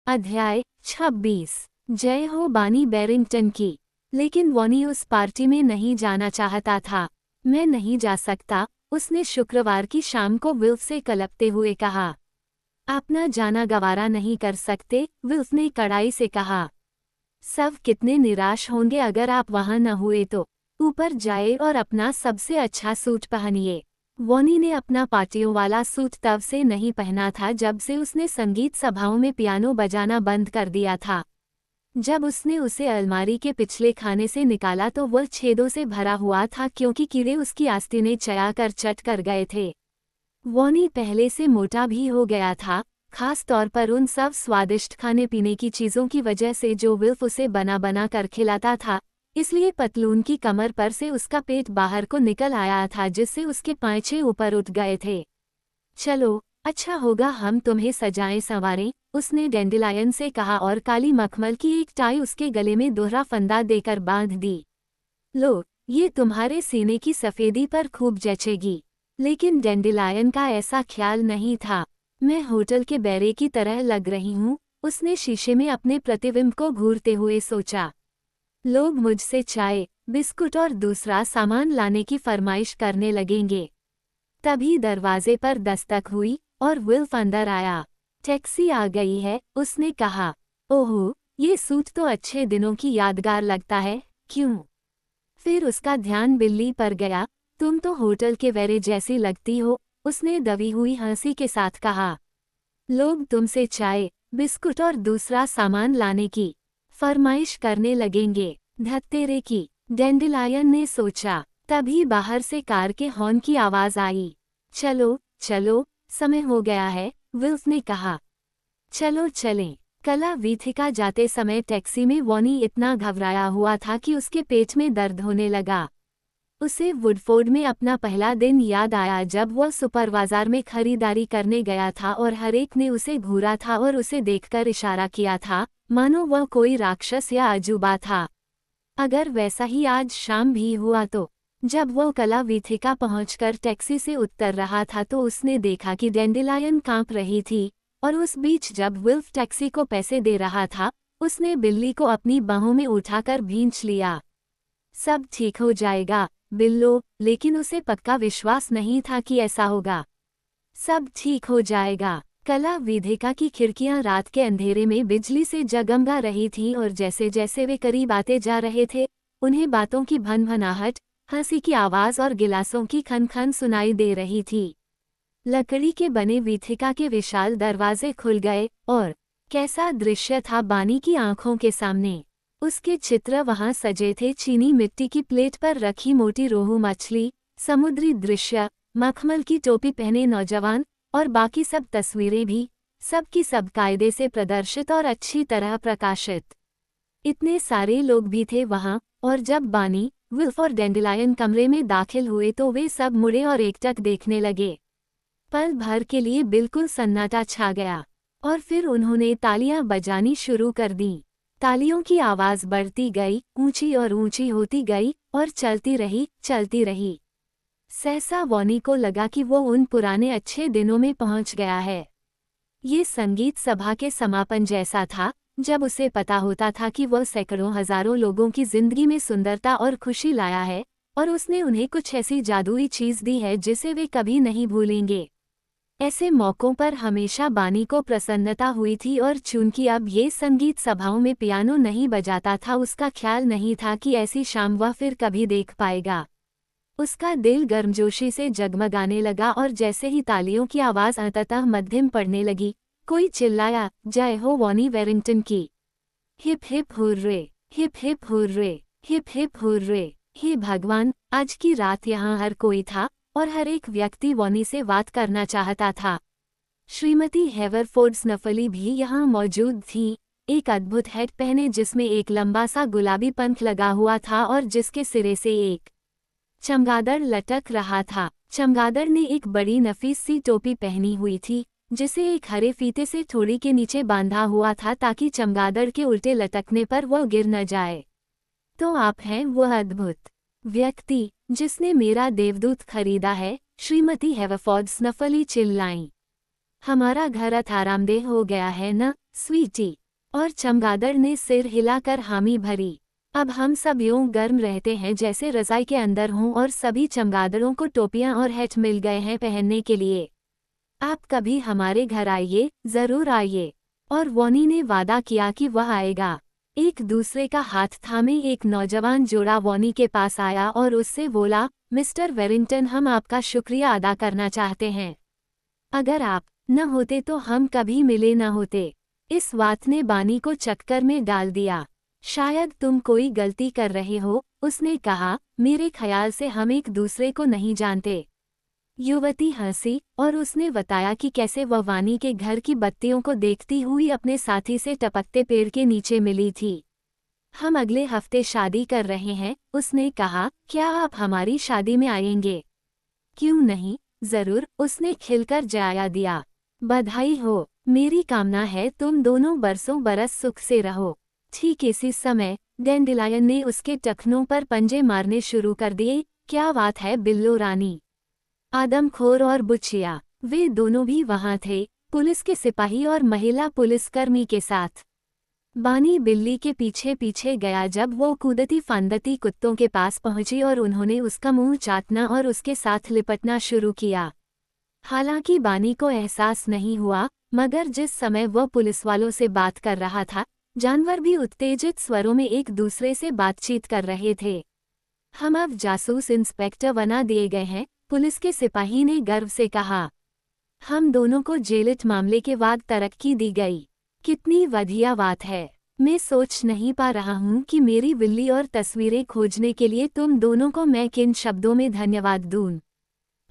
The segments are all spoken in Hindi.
अध्याय 26। जय हो बानी बैरिंगटन की। लेकिन वॉनी उस पार्टी में नहीं जाना चाहता था। मैं नहीं जा सकता, उसने शुक्रवार की शाम को विल्फ से कलपते हुए कहा। अपना जाना गवारा नहीं कर सकते, विल्फ ने कड़ाई से कहा। सब कितने निराश होंगे अगर आप वहां न हुए तो। ऊपर जाए और अपना सबसे अच्छा सूट पहनिए। वॉनी ने अपना पार्टियों वाला सूट तब से नहीं पहना था जब से उसने संगीत सभाओं में पियानो बजाना बंद कर दिया था। जब उसने उसे अलमारी के पिछले खाने से निकाला तो वह छेदों से भरा हुआ था क्योंकि कीड़े उसकी आस्तीनें चया कर चट कर गए थे। वॉनी पहले से मोटा भी हो गया था, खास तौर पर उन सब स्वादिष्ट खाने पीने की चीज़ों की वजह से जो विल्फ उसे बना बना कर खिलाता था। इसलिए पतलून की कमर पर से उसका पेट बाहर को निकल आया था जिससे उसके पांचे ऊपर उठ गए थे। चलो, अच्छा होगा हम तुम्हें सजाएं संवारें, उसने डेंडिलायन से कहा और काली मखमल की एक टाई उसके गले में दोहरा फंदा देकर बांध दी। लो, ये तुम्हारे सीने की सफ़ेदी पर खूब जचेगी। लेकिन डेंडिलायन का ऐसा ख्याल नहीं था। मैं होटल के बैरे की तरह लग रही हूँ, उसने शीशे में अपने प्रतिबिंब को घूरते हुए सोचा। लोग मुझसे चाय, बिस्कुट और दूसरा सामान लाने की फरमाइश करने लगेंगे। तभी दरवाजे पर दस्तक हुई और विल्फ अंदर आया। टैक्सी आ गई है, उसने कहा। ओहो, ये सूट तो अच्छे दिनों की यादगार लगता है, क्यों? फिर उसका ध्यान बिल्ली पर गया। तुम तो होटल के वेरे जैसी लगती हो, उसने दबी हुई हंसी के साथ कहा। लोग तुमसे चाय, बिस्कुट और दूसरा सामान लाने की फरमाइश करने लगेंगे। धत्तेरे की, डेंडिलायन ने सोचा। तभी बाहर से कार के हॉर्न की आवाज आई। चलो, चलो, समय हो गया है, विल्फ ने कहा। चलो चलें। कला वीथिका जाते समय टैक्सी में वॉनी इतना घबराया हुआ था कि उसके पेट में दर्द होने लगा। उसे वुडफोर्ड में अपना पहला दिन याद आया जब वह सुपर बाजार में खरीदारी करने गया था और हर एक ने उसे घूरा था और उसे देखकर इशारा किया था, मानो वह कोई राक्षस या अजूबा था। अगर वैसा ही आज शाम भी हुआ तो। जब वह कला वीथिका पहुंचकर टैक्सी से उतर रहा था तो उसने देखा कि डेंडिलायन कांप रही थी, और उस बीच जब विल्फ टैक्सी को पैसे दे रहा था, उसने बिल्ली को अपनी बाहों में उठाकर भींच लिया। सब ठीक हो जाएगा, बिल्लो, लेकिन उसे पक्का विश्वास नहीं था कि ऐसा होगा। सब ठीक हो जाएगा। कला वीथिका की खिड़कियां रात के अंधेरे में बिजली से जगमगा रही थीं और जैसे जैसे वे करीब आते जा रहे थे, उन्हें बातों की भनभनाहट, हंसी की आवाज और गिलासों की खनखन सुनाई दे रही थी। लकड़ी के बने वीथिका के विशाल दरवाजे खुल गए और कैसा दृश्य था बानी की आंखों के सामने। उसके चित्र वहां सजे थे। चीनी मिट्टी की प्लेट पर रखी मोटी रोहू मछली, समुद्री दृश्य, मखमल की टोपी पहने नौजवान और बाकी सब तस्वीरें भी, सब की सब कायदे से प्रदर्शित और अच्छी तरह प्रकाशित। इतने सारे लोग भी थे वहां, और जब बानी, विल्फ और डेंडिलायन कमरे में दाखिल हुए तो वे सब मुड़े और एकटक देखने लगे। पल भर के लिए बिल्कुल सन्नाटा छा गया, और फिर उन्होंने तालियां बजानी शुरू कर दी। तालियों की आवाज बढ़ती गई, ऊंची और ऊंची होती गई और चलती रही, चलती रही। सहसा वॉनी को लगा कि वो उन पुराने अच्छे दिनों में पहुंच गया है। ये संगीत सभा के समापन जैसा था, जब उसे पता होता था कि वह सैकड़ों हजारों लोगों की जिंदगी में सुंदरता और खुशी लाया है, और उसने उन्हें कुछ ऐसी जादुई चीज दी है जिसे वे कभी नहीं भूलेंगे। ऐसे मौक़ों पर हमेशा बानी को प्रसन्नता हुई थी, और चूंकि अब ये संगीत सभाओं में पियानो नहीं बजाता था, उसका ख्याल नहीं था कि ऐसी शाम वह फिर कभी देख पाएगा। उसका दिल गर्मजोशी से जगमगाने लगा, और जैसे ही तालियों की आवाज़ अंततः मध्यम पड़ने लगी, कोई चिल्लाया, जय हो वॉनी बैरिंगटन की। Hip hip hurray, hip hip hurray, hip hip hurray. हे भगवान, आज की रात यहाँ हर कोई था, और हर एक व्यक्ति वॉनी से बात करना चाहता था। श्रीमती हेवरफोर्ड स्नफली भी यहाँ मौजूद थी, एक अद्भुत हैट पहने जिसमें एक लंबा सा गुलाबी पंख लगा हुआ था और जिसके सिरे से एक चमगादड़ लटक रहा था। चमगादड़ ने एक बड़ी नफीस सी टोपी पहनी हुई थी, जिसे एक हरे फीते से थोड़ी के नीचे बांधा हुआ था ताकि चमगादड़ के उल्टे लटकने पर वह गिर न जाए। तो आप हैं वह अद्भुत व्यक्ति जिसने मेरा देवदूत खरीदा है, श्रीमती हेवरफोर्ड स्नफली चिल्लाईं। हमारा घर आरामदेह हो गया है न? स्वीटी। और चमगादड़ ने सिर हिलाकर हामी भरी। अब हम सब यूं गर्म रहते हैं जैसे रज़ाई के अंदर हों, और सभी चमगादड़ों को टोपियां और हैट मिल गए हैं पहनने के लिए। आप कभी हमारे घर आइए, जरूर आइए। और वॉनी ने वादा किया कि वह आएगा। एक दूसरे का हाथ थामे एक नौजवान जोड़ा वॉनी के पास आया और उससे बोला, मिस्टर वेरिंगटन, हम आपका शुक्रिया अदा करना चाहते हैं। अगर आप न होते तो हम कभी मिले न होते। इस बात ने बानी को चक्कर में डाल दिया। शायद तुम कोई गलती कर रहे हो, उसने कहा, मेरे ख्याल से हम एक दूसरे को नहीं जानते। युवती हंसी और उसने बताया कि कैसे वह वानी के घर की बत्तियों को देखती हुई अपने साथी से टपकते पेड़ के नीचे मिली थी। हम अगले हफ्ते शादी कर रहे हैं, उसने कहा, क्या आप हमारी शादी में आएंगे? क्यों नहीं, जरूर, उसने खिलकर जवाब दिया। बधाई हो, मेरी कामना है तुम दोनों बरसों बरस सुख से रहो। ठीक इसी समय डैंडेलियन ने उसके टखनों पर पंजे मारने शुरू कर दिए। क्या बात है बिल्लो रानी। आदमखोर और बुचिया, वे दोनों भी वहां थे, पुलिस के सिपाही और महिला पुलिसकर्मी के साथ। बानी बिल्ली के पीछे पीछे गया जब वो कूदती फांदती कुत्तों के पास पहुंची और उन्होंने उसका मुंह चाटना और उसके साथ लिपटना शुरू किया। हालांकि बानी को एहसास नहीं हुआ, मगर जिस समय वह पुलिसवालों से बात कर रहा था, जानवर भी उत्तेजित स्वरों में एक दूसरे से बातचीत कर रहे थे। हम अब जासूस इंस्पेक्टर बना दिए गए हैं, पुलिस के सिपाही ने गर्व से कहा। हम दोनों को जेलिट मामले के बाद तरक्की दी गई। कितनी बढ़िया बात है। मैं सोच नहीं पा रहा हूँ कि मेरी बिल्ली और तस्वीरें खोजने के लिए तुम दोनों को मैं किन शब्दों में धन्यवाद दूँ।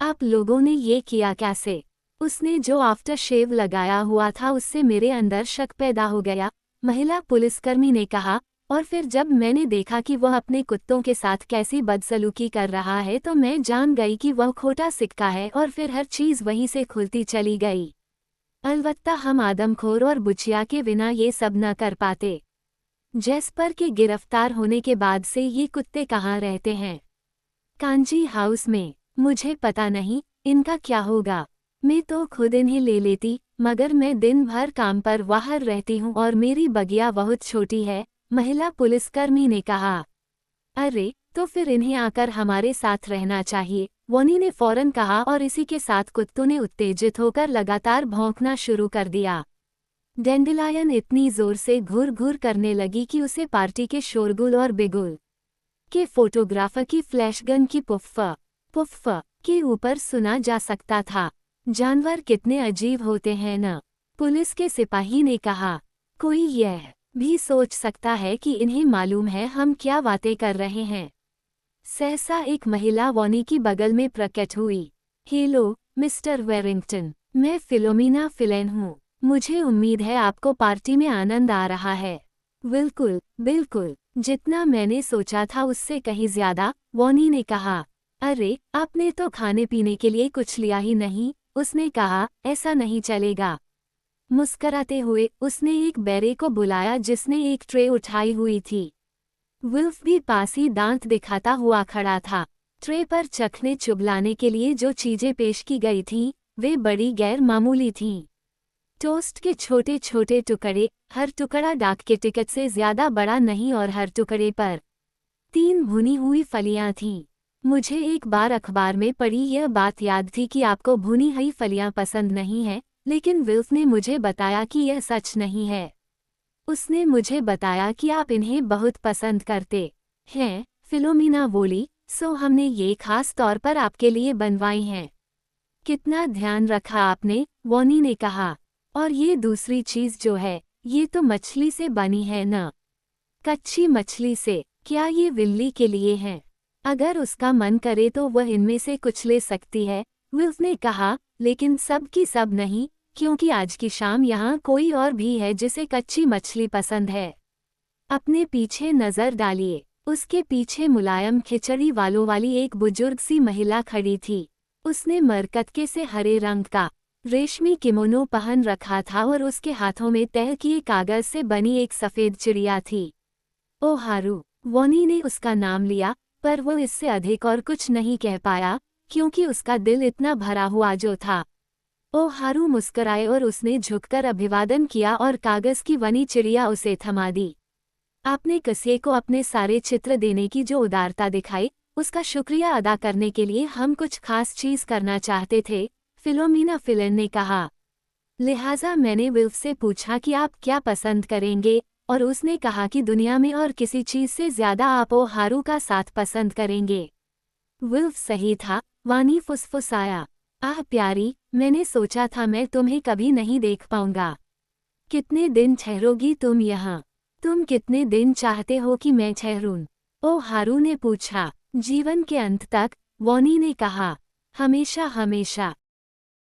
आप लोगों ने ये किया कैसे? उसने जो आफ्टर शेव लगाया हुआ था उससे मेरे अंदर शक पैदा हो गया, महिला पुलिसकर्मी ने कहा। और फिर जब मैंने देखा कि वह अपने कुत्तों के साथ कैसी बदसलूकी कर रहा है तो मैं जान गई कि वह खोटा सिक्का है, और फिर हर चीज़ वहीं से खुलती चली गई। अलबत्ता हम आदमखोर और बुचिया के बिना ये सब न कर पाते। जैस्पर के गिरफ्तार होने के बाद से ये कुत्ते कहाँ रहते हैं? कांजी हाउस में। मुझे पता नहीं इनका क्या होगा। मैं तो खुद इन्हें ले लेती, मगर मैं दिन भर काम पर बाहर रहती हूँ और मेरी बगिया बहुत छोटी है, महिला पुलिसकर्मी ने कहा। अरे, तो फिर इन्हें आकर हमारे साथ रहना चाहिए, वॉनी ने फौरन कहा, और इसी के साथ कुत्तों ने उत्तेजित होकर लगातार भौंकना शुरू कर दिया। डैंडेलियन इतनी जोर से घुर घुर करने लगी कि उसे पार्टी के शोरगुल और बिगुल के फोटोग्राफर की फ्लैशगन की पुफ्फ पुफ्फ के ऊपर सुना जा सकता था। जानवर कितने अजीब होते हैं न, पुलिस के सिपाही ने कहा। कोई यह भी सोच सकता है कि इन्हें मालूम है हम क्या बातें कर रहे हैं। सहसा एक महिला वॉनी की बगल में प्रकट हुई। हेलो मिस्टर वेरिंगटन, मैं फिलोमिना फिलेन हूँ। मुझे उम्मीद है आपको पार्टी में आनंद आ रहा है। बिल्कुल बिल्कुल, जितना मैंने सोचा था उससे कहीं ज्यादा, वॉनी ने कहा। अरे, आपने तो खाने पीने के लिए कुछ लिया ही नहीं, उसने कहा। ऐसा नहीं चलेगा। मुस्कराते हुए उसने एक बैरे को बुलाया जिसने एक ट्रे उठाई हुई थी। विल्फ भी पास ही दांत दिखाता हुआ खड़ा था। ट्रे पर चखने चुगलाने के लिए जो चीजें पेश की गई थीं, वे बड़ी गैर मामूली थीं। टोस्ट के छोटे छोटे टुकड़े, हर टुकड़ा डाक के टिकट से ज्यादा बड़ा नहीं, और हर टुकड़े पर 3 भुनी हुई फलियां थीं। मुझे एक बार अखबार में पढ़ी यह बात याद थी कि आपको भुनी हुई फलियां पसंद नहीं है, लेकिन विल्फ ने मुझे बताया कि यह सच नहीं है। उसने मुझे बताया कि आप इन्हें बहुत पसंद करते हैं, फिलोमिना बोली। सो हमने ये खास तौर पर आपके लिए बनवाई हैं। कितना ध्यान रखा आपने, वॉनी ने कहा। और ये दूसरी चीज जो है, ये तो मछली से बनी है न? कच्ची मछली से। क्या ये बिल्ली के लिए हैं? अगर उसका मन करे तो वह इनमें से कुछ ले सकती है, विल्फ ने कहा, लेकिन सब की सब नहीं, क्योंकि आज की शाम यहाँ कोई और भी है जिसे कच्ची मछली पसंद है। अपने पीछे नजर डालिए। उसके पीछे मुलायम खिचड़ी वालों वाली एक बुजुर्ग सी महिला खड़ी थी। उसने मरकतके से हरे रंग का रेशमी किमोनो पहन रखा था और उसके हाथों में तह किए कागज से बनी एक सफेद चिड़िया थी। ओ हारू, वॉनी ने उसका नाम लिया, पर वो इससे अधिक और कुछ नहीं कह पाया, क्योंकि उसका दिल इतना भरा हुआ जो था। ओ हारू मुस्कुराए और उसने झुककर अभिवादन किया और कागज की वनी चिड़िया उसे थमा दी। आपने कसिए को अपने सारे चित्र देने की जो उदारता दिखाई, उसका शुक्रिया अदा करने के लिए हम कुछ खास चीज करना चाहते थे, फिलोमिना फिलन ने कहा। लिहाजा मैंने विल्फ से पूछा कि आप क्या पसंद करेंगे, और उसने कहा कि दुनिया में और किसी चीज से ज्यादा आप ओ हारू का साथ पसंद करेंगे। विल्फ सही था, वानी फुसफुसाया। आह प्यारी, मैंने सोचा था मैं तुम्हें कभी नहीं देख पाऊंगा। कितने दिन ठहरोगी तुम यहाँ? तुम कितने दिन चाहते हो कि मैं ठहरूं? ओ हारू ने पूछा। जीवन के अंत तक, वॉनी ने कहा। हमेशा हमेशा।